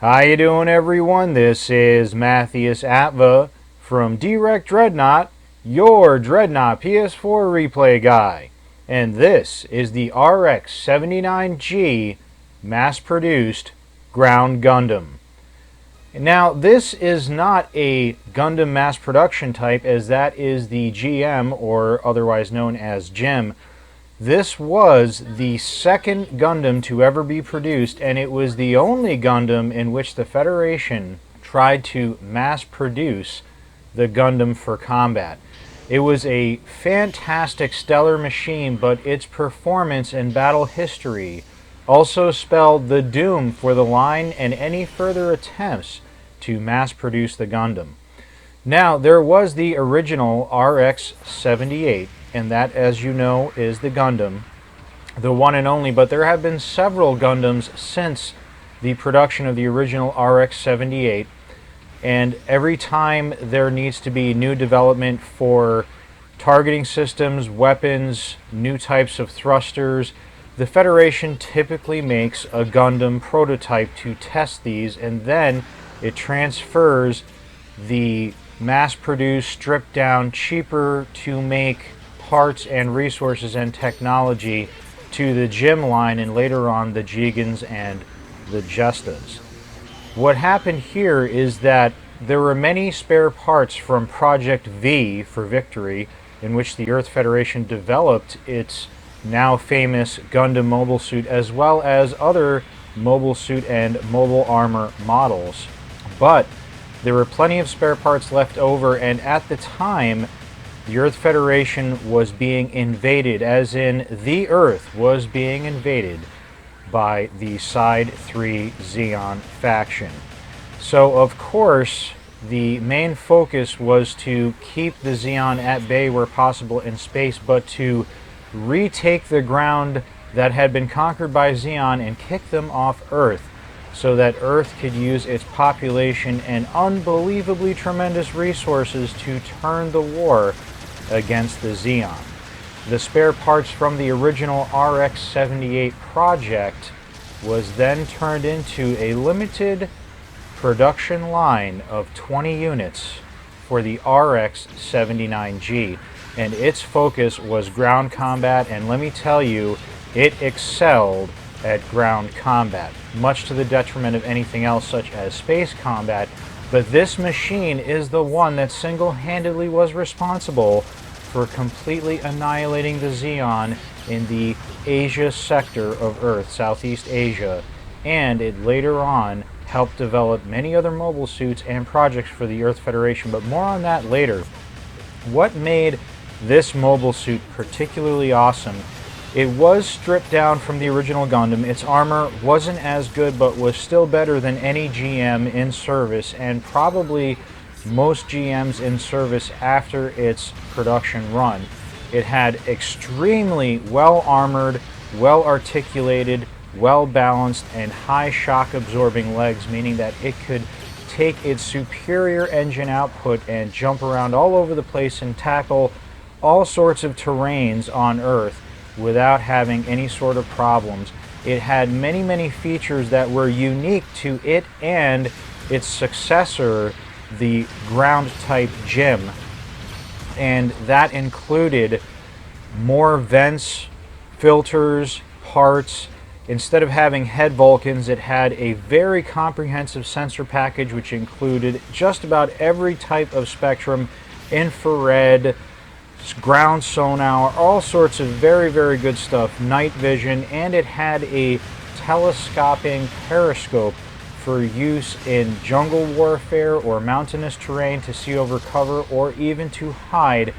How you doing, everyone? This is Matthias Atva from Direct Dreadnought, your Dreadnought PS4 replay guy. And this is the RX-79G mass-produced ground Gundam. Now, this is not a Gundam mass production type, as that is the GM, or otherwise known as GEM. This was the second Gundam to ever be produced, and it was the only Gundam in which the Federation tried to mass produce the Gundam for combat. It was a fantastic, stellar machine, but its performance and battle history also spelled the doom for the line and any further attempts to mass produce the Gundam. Now, there was the original RX-78, and that, as you know, is the Gundam, the one and only, but there have been several Gundams since the production of the original RX-78, and every time there needs to be new development for targeting systems, weapons, new types of thrusters, the Federation typically makes a Gundam prototype to test these, and then it transfers the mass-produced, stripped-down, cheaper to make parts and resources and technology to the GEM line, and later on the Jigans and the Jestas. What happened here is that there were many spare parts from Project V for Victory, in which the Earth Federation developed its now famous Gundam mobile suit, as well as other mobile suit and mobile armor models. But there were plenty of spare parts left over, and at the time the Earth Federation was being invaded, as in the Earth was being invaded by the Side 3 Zeon faction. So, of course, the main focus was to keep the Zeon at bay where possible in space, but to retake the ground that had been conquered by Zeon and kick them off Earth, so that Earth could use its population and unbelievably tremendous resources to turn the war against the Zeon. The spare parts from the original RX-78 project was then turned into a limited production line of 20 units for the RX-79G, and its focus was ground combat, and let me tell you, it excelled at ground combat, much to the detriment of anything else such as space combat. But this machine is the one that single-handedly was responsible for completely annihilating the Zeon in the Asia sector of Earth, Southeast Asia, and it later on helped develop many other mobile suits and projects for the Earth Federation, but more on that later. What made this mobile suit particularly awesome? It was stripped down from the original Gundam. Its armor wasn't as good, but was still better than any GM in service, and probably most GMs in service after its production run. It had extremely well-armored, well-articulated, well-balanced, and high shock-absorbing legs, meaning that it could take its superior engine output and jump around all over the place and tackle all sorts of terrains on Earth without having any sort of problems. It had many features that were unique to it and its successor, the ground-type GEM, and that included more vents, filters, parts. Instead of having head Vulcans, it had a very comprehensive sensor package which included just about every type of spectrum, infrared, ground sonar, all sorts of very good stuff, night vision, and it had a telescoping periscope for use in jungle warfare or mountainous terrain to see over cover, or even to hide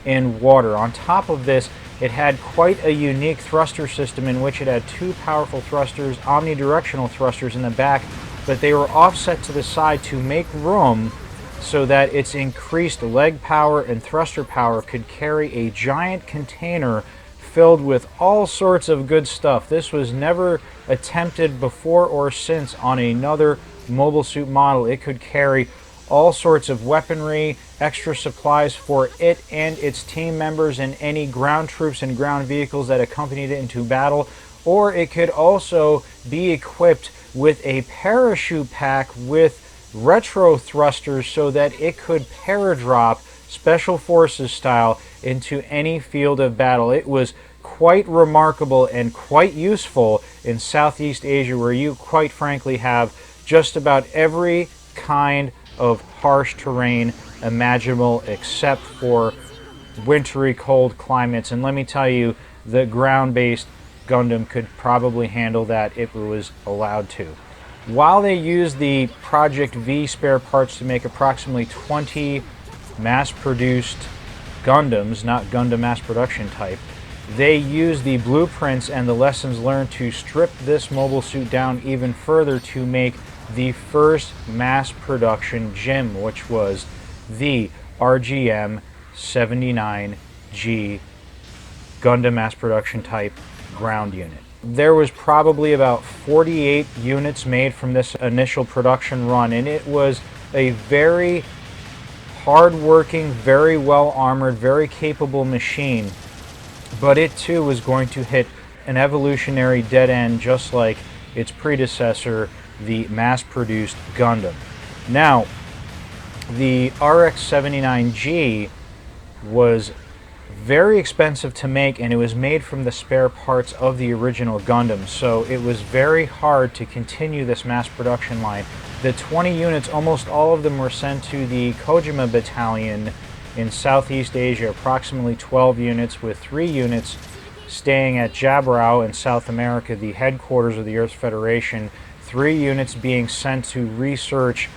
in water. On top of this, it had quite a unique thruster system in which it had two powerful thrusters, omnidirectional thrusters in the back, but they were offset to the side to make room so that its increased leg power and thruster power could carry a giant container filled with all sorts of good stuff. This was never attempted before or since on another mobile suit model. It could carry all sorts of weaponry, extra supplies for it and its team members, and any ground troops and ground vehicles that accompanied it into battle, or it could also be equipped with a parachute pack with retro thrusters so that it could paradrop Special Forces style into any field of battle. It was quite remarkable and quite useful in Southeast Asia, where you quite frankly have just about every kind of harsh terrain imaginable except for wintry cold climates. And let me tell you, the ground-based Gundam could probably handle that if it was allowed to. While they used the Project V spare parts to make approximately 20 mass-produced Gundams, not Gundam mass production type, they used the blueprints and the lessons learned to strip this mobile suit down even further to make the first mass production GIM, which was the RGM 79G Gundam mass production type ground unit. There was probably about 48 units made from this initial production run, and it was a very hard-working, very well-armored, very capable machine. But it too was going to hit an evolutionary dead end just like its predecessor, the mass-produced Gundam. Now, the RX-79G was very expensive to make, and it was made from the spare parts of the original Gundam, so it was very hard to continue this mass production line. The 20 units, almost all of them were sent to the Kojima Battalion in Southeast Asia, approximately 12 units, with 3 units staying at Jabrao in South America, the headquarters of the Earth Federation, 3 units being sent to research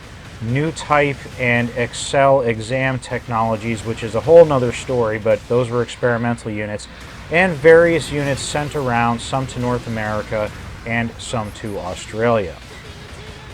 new type and Excel exam technologies, which is a whole nother story, but those were experimental units, and various units sent around, some to North America and some to Australia.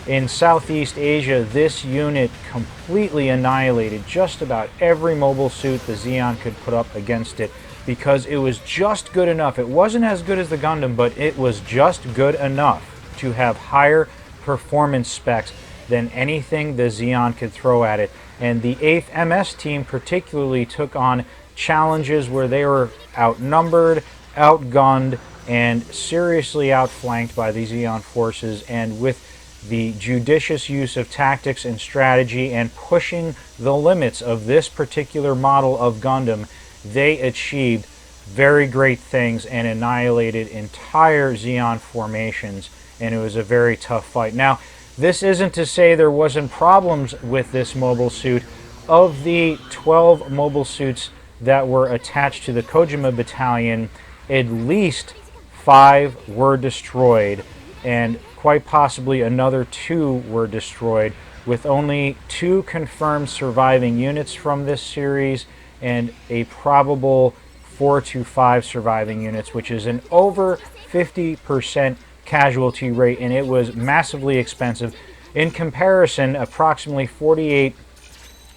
In Southeast Asia, this unit completely annihilated just about every mobile suit the Zeon could put up against it, because it was just good enough. It wasn't as good as the Gundam, but it was just good enough to have higher performance specs than anything the Zeon could throw at it. And the 8th MS team particularly took on challenges where they were outnumbered, outgunned, and seriously outflanked by the Zeon forces, and with the judicious use of tactics and strategy and pushing the limits of this particular model of Gundam, they achieved very great things and annihilated entire Zeon formations, and it was a very tough fight. Now, this isn't to say there wasn't problems with this mobile suit. Of the 12 mobile suits that were attached to the Kojima Battalion, at least 5 were destroyed, and quite possibly another 2 were destroyed, with only 2 confirmed surviving units from this series and a probable 4 to 5 surviving units, which is an over 50% casualty rate, and it was massively expensive. In comparison, approximately 48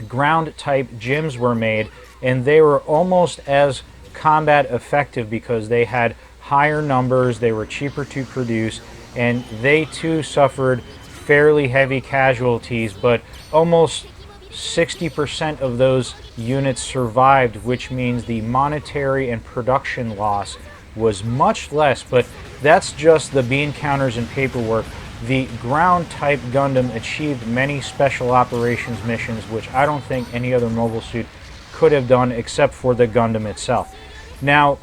ground-type GIMs were made, and they were almost as combat effective because they had higher numbers, they were cheaper to produce, and they too suffered fairly heavy casualties, but almost 60% of those units survived, which means the monetary and production loss was much less. But that's just the bean counters and paperwork. The ground-type Gundam achieved many special operations missions, which I don't think any other mobile suit could have done except for the Gundam itself. Now,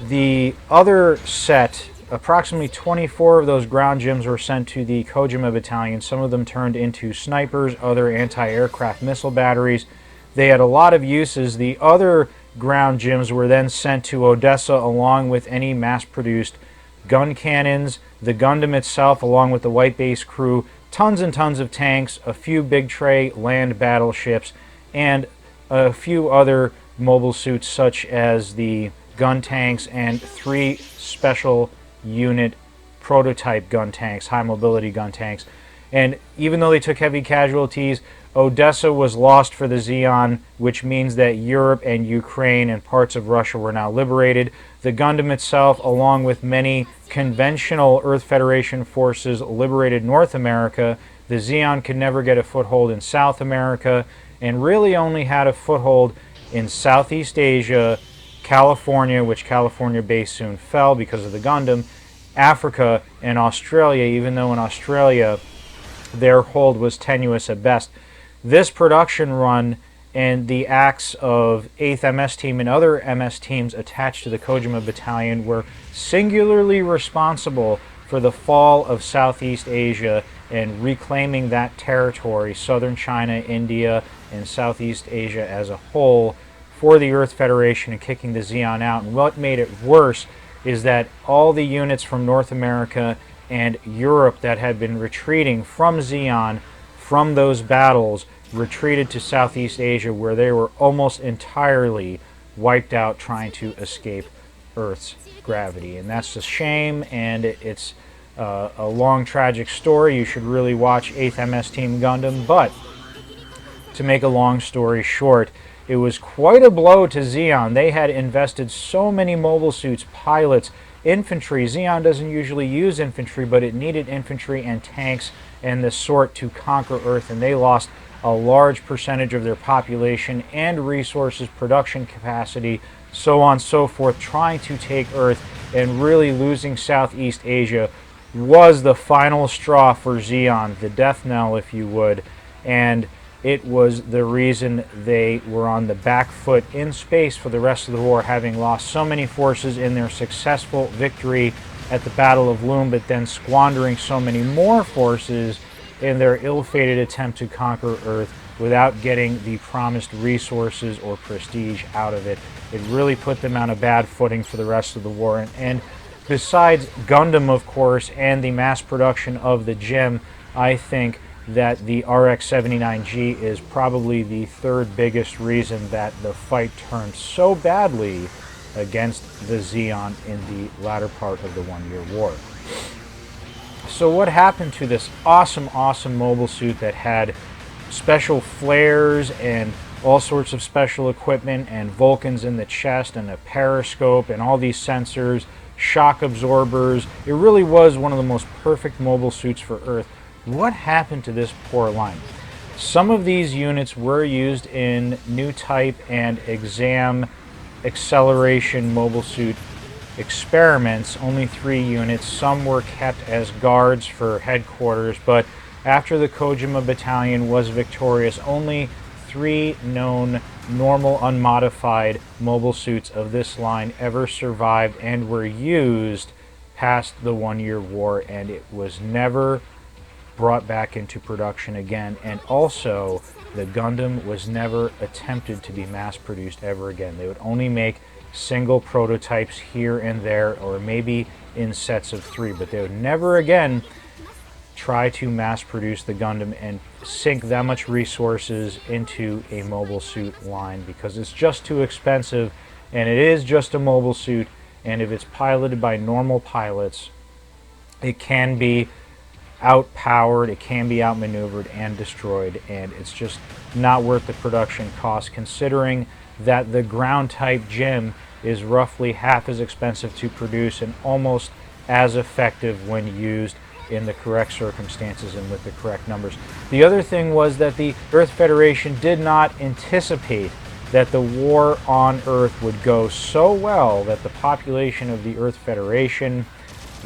the other set, approximately 24 of those ground GIMs were sent to the Kojima Battalion. Some of them turned into snipers, other anti-aircraft missile batteries. They had a lot of uses. The other ground GIMs were then sent to Odessa along with any mass-produced gun cannons, the Gundam itself along with the White Base crew, tons and tons of tanks, a few big tray land battleships, and a few other mobile suits such as the gun tanks and 3 special unit prototype gun tanks, high mobility gun tanks. And even though they took heavy casualties, Odessa was lost for the Zeon, which means that Europe and Ukraine and parts of Russia were now liberated. The Gundam itself, along with many conventional Earth Federation forces, liberated North America. The Zeon could never get a foothold in South America, and really only had a foothold in Southeast Asia, California, which California base soon fell because of the Gundam, Africa and Australia, even though in Australia their hold was tenuous at best. This production run and the acts of 8th MS Team and other MS teams attached to the Kojima Battalion were singularly responsible for the fall of Southeast Asia and reclaiming that territory, southern China, India, and Southeast Asia as a whole, for the Earth Federation and kicking the Zeon out. And what made it worse is that all the units from North America and Europe that had been retreating from Zeon from those battles retreated to Southeast Asia, where they were almost entirely wiped out trying to escape Earth's gravity. And that's a shame, and it's a long, tragic story. You should really watch 8th MS Team Gundam, but to make a long story short, it was quite a blow to Zeon. They had invested so many mobile suits, pilots, infantry. Zeon doesn't usually use infantry, but it needed infantry and tanks and the sort to conquer Earth, and they lost a large percentage of their population and resources, production capacity, so on and so forth, trying to take Earth, and really losing Southeast Asia was the final straw for Zeon, the death knell, if you would, and it was the reason they were on the back foot in space for the rest of the war, having lost so many forces in their successful victory at the Battle of Loom, but then squandering so many more forces in their ill-fated attempt to conquer Earth without getting the promised resources or prestige out of it. It really put them on a bad footing for the rest of the war. And besides Gundam, of course, and the mass production of the GEM, I think that the RX-79G is probably the third biggest reason that the fight turned so badly against the Zeon in the latter part of the one-year war. So what happened to this awesome mobile suit that had special flares and all sorts of special equipment and Vulcans in the chest and a periscope and all these sensors, shock absorbers? It really was one of the most perfect mobile suits for Earth. What happened to this poor line? Some of these units were used in new type and exam acceleration mobile suit experiments, only 3 units. Some were kept as guards for headquarters, but after the Kojima Battalion was victorious, only 3 known normal unmodified mobile suits of this line ever survived and were used past the one-year war, and it was never brought back into production again. And also, the Gundam was never attempted to be mass-produced ever again. They would only make single prototypes here and there, or maybe in sets of 3, but they would never again try to mass produce the Gundam and sink that much resources into a mobile suit line, because it's just too expensive, and it is just a mobile suit, and if it's piloted by normal pilots, it can be outpowered, it can be outmaneuvered and destroyed, and it's just not worth the production cost, considering that the ground type GEM is roughly half as expensive to produce and almost as effective when used in the correct circumstances and with the correct numbers. The other thing was that the Earth Federation did not anticipate that the war on Earth would go so well that the population of the Earth Federation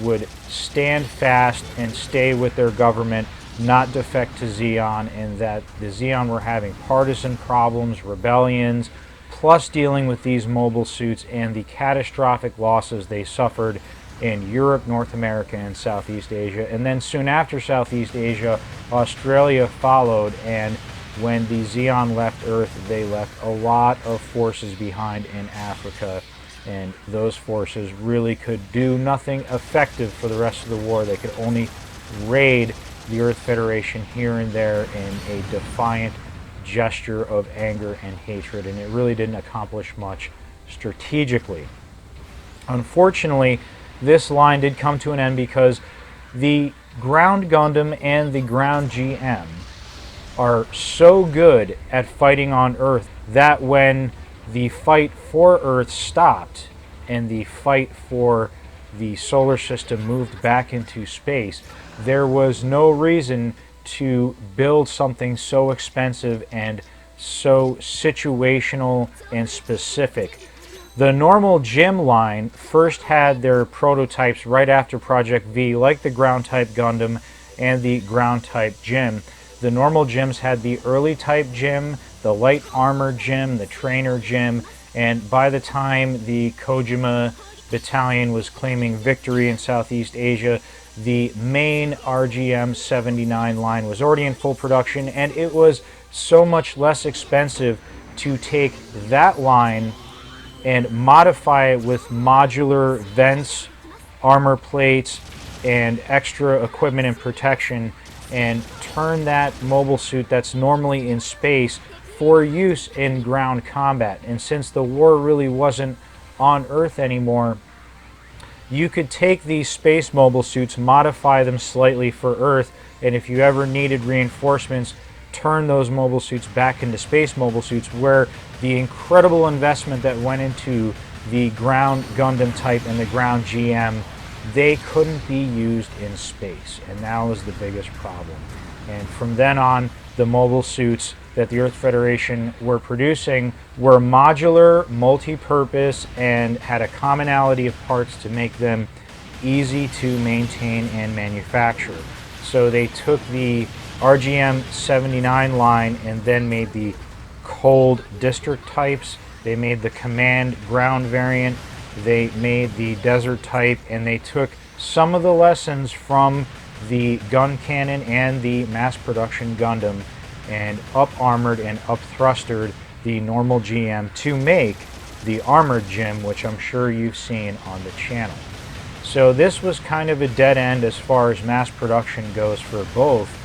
would stand fast and stay with their government, not defect to Zeon, and that the Zeon were having partisan problems, rebellions, plus dealing with these mobile suits and the catastrophic losses they suffered in Europe, North America, and Southeast Asia. And then soon after Southeast Asia, Australia followed, and when the Zeon left Earth, they left a lot of forces behind in Africa, and those forces really could do nothing effective for the rest of the war. They could only raid the Earth Federation here and there in a defiant gesture of anger and hatred, and it really didn't accomplish much strategically. Unfortunately, this line did come to an end because the ground Gundam and the ground GM are so good at fighting on Earth that when the fight for Earth stopped and the fight for the solar system moved back into space, there was no reason to build something so expensive and so situational and specific. The normal Gym line first had their prototypes right after Project V, like the ground type Gundam and the ground type Gym. The normal Gyms had the early type Gym, the light armor Gym, the trainer Gym, and by the time the Kojima Battalion was claiming victory in Southeast Asia, the main RGM-79 line was already in full production, and it was so much less expensive to take that line and modify it with modular vents, armor plates, and extra equipment and protection, and turn that mobile suit that's normally in space for use in ground combat. And since the war really wasn't on Earth anymore, you could take these space mobile suits, modify them slightly for Earth, and if you ever needed reinforcements, turn those mobile suits back into space mobile suits, where the incredible investment that went into the ground Gundam type and the ground GM, they couldn't be used in space, and that was the biggest problem. And from then on, the mobile suits that the Earth Federation were producing were modular, multi-purpose, and had a commonality of parts to make them easy to maintain and manufacture. So they took the RGM-79 line and then made the cold district types. They made the command ground variant. They made the desert type, and they took some of the lessons from the gun cannon and the mass production Gundam and up-armored and up-thrustered the normal GM to make the armored Gym, which I'm sure you've seen on the channel. So this was kind of a dead end as far as mass production goes for both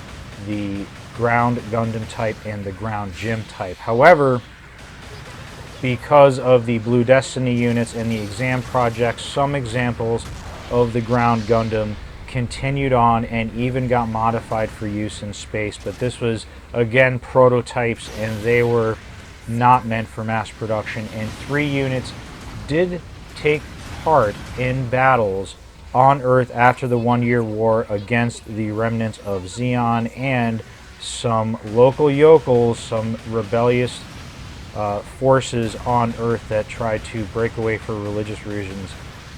the ground Gundam type and the ground Gym type. However, because of the Blue Destiny units and the exam projects, some examples of the ground Gundam continued on and even got modified for use in space. But this was, again, prototypes, and they were not meant for mass production. And 3 units did take part in battles on Earth after the 1-year war against the remnants of Zeon and some local yokels, some rebellious forces on Earth that tried to break away for religious reasons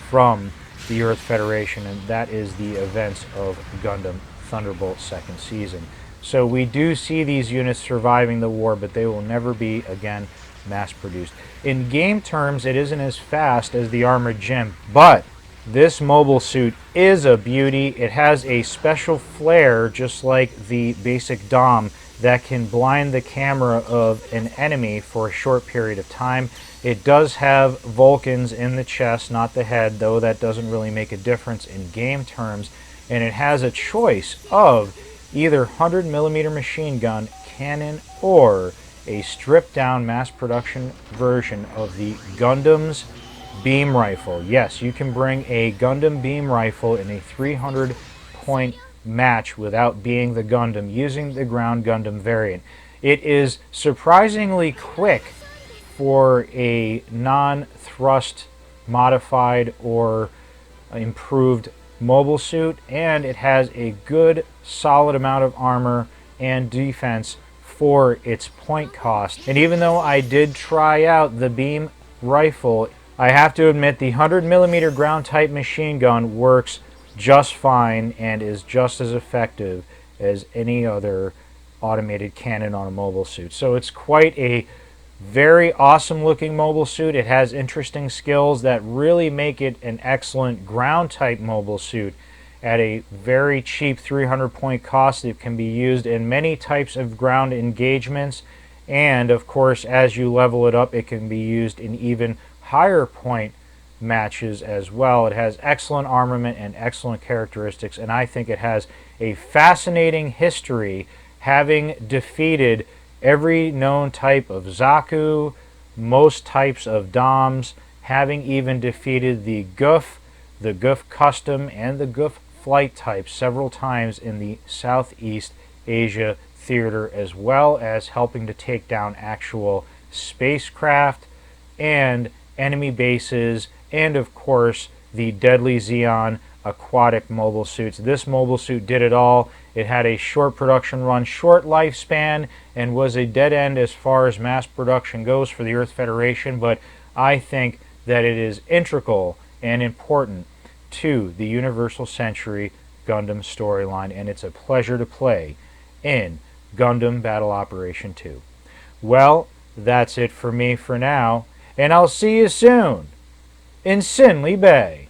from the Earth Federation, and that is the events of Gundam Thunderbolt 2nd Season. So we do see these units surviving the war, but they will never be, again, mass-produced. In game terms, it isn't as fast as the Armored Gym, but this mobile suit is a beauty. It has a special flare, just like the basic Dom, that can blind the camera of an enemy for a short period of time. It does have Vulcans in the chest, not the head, though that doesn't really make a difference in game terms. And it has a choice of either 100mm machine gun, cannon, or a stripped-down mass production version of the Gundam's beam rifle. Yes, you can bring a Gundam beam rifle in a 300-point match without being the Gundam, using the ground Gundam variant. It is surprisingly quick for a non-thrust modified or improved mobile suit, and it has a good solid amount of armor and defense for its point cost. And even though I did try out the beam rifle, I have to admit the 100mm ground type machine gun works just fine and is just as effective as any other automated cannon on a mobile suit. So it's quite a very awesome looking mobile suit. It has interesting skills that really make it an excellent ground type mobile suit at a very cheap 300-point cost. It can be used in many types of ground engagements, and of course as you level it up it can be used in even higher point matches as well. It has excellent armament and excellent characteristics, and I think it has a fascinating history, having defeated every known type of Zaku, most types of Doms, having even defeated the Goof Custom, and the Goof Flight type several times in the Southeast Asia theater, as well as helping to take down actual spacecraft and enemy bases, and of course the deadly Zeon aquatic mobile suits. This mobile suit did it all. It had a short production run, short lifespan, and was a dead end as far as mass production goes for the Earth Federation, but I think that it is integral and important to the Universal Century Gundam storyline, and it's a pleasure to play in Gundam Battle Operation 2. Well, that's it for me for now, and I'll see you soon in Sinley Bay.